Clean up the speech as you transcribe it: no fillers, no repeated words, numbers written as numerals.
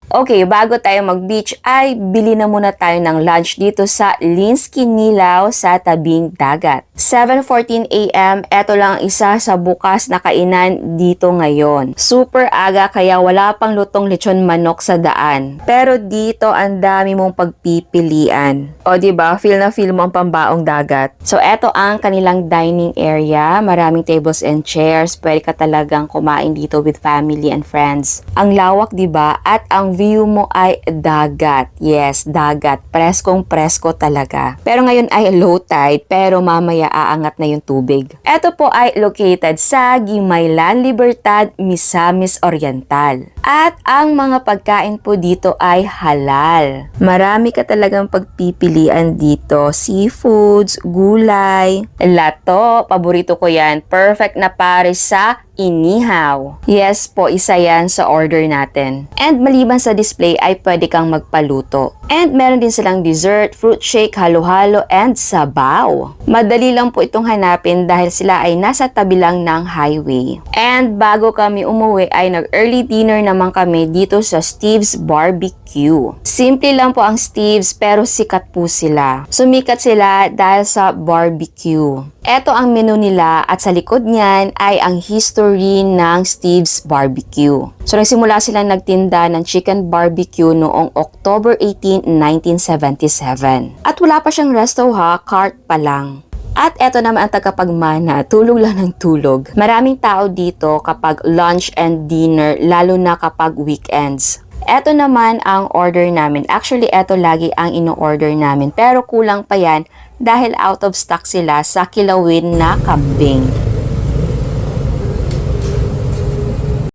Okay, bago tayo mag-beach ay bili na muna tayo ng lunch dito sa Linsky Nilaw sa tabing dagat. 7:14 AM, eto lang ang isa sa bukas na kainan dito ngayon. Super aga kaya wala pang lutong lechon manok sa daan. Pero dito ang dami mong pagpipilian. O diba, feel na feel mo ang pambaong dagat. So eto ang kanilang dining area. Maraming tables and chairs. Pwede ka talagang kumain dito with family and friends. Ang lawak diba? At ang view mo ay dagat. Yes, dagat. Preskong presko talaga. Pero ngayon ay low tide, pero mamaya aangat na yung tubig. Ito po ay located sa Guimaylan Libertad, Misamis Oriental. At ang mga pagkain po dito ay halal. Marami ka talagang pagpipilian dito. Seafoods, gulay, lato, paborito ko yan. Perfect na pares sa inihaw. Yes po, isa yan sa order natin. And maliban sa display ay pwede kang magpaluto. And meron din silang dessert, fruit shake, halo-halo, and sabaw. Madali lang po itong hanapin dahil sila ay nasa tabi lang ng highway. And bago kami umuwi ay nag-early dinner naman kami dito sa Steve's Barbecue. Simple lang po ang Steve's pero sikat po sila. Sumikat sila dahil sa barbecue. Ito ang menu nila at sa likod niyan ay ang history ng Steve's Barbecue. So nagsimula silang nagtinda ng chicken barbecue noong October 18, 1977. At wala pa siyang resto ha, cart pa lang. At eto naman ang tagapagmana, tulog lang ng tulog. Maraming tao dito kapag lunch and dinner, lalo na kapag weekends. Eto naman ang order namin. Actually, eto lagi ang ino-order namin. Pero kulang pa yan dahil out of stock sila sa kilawin na kambing.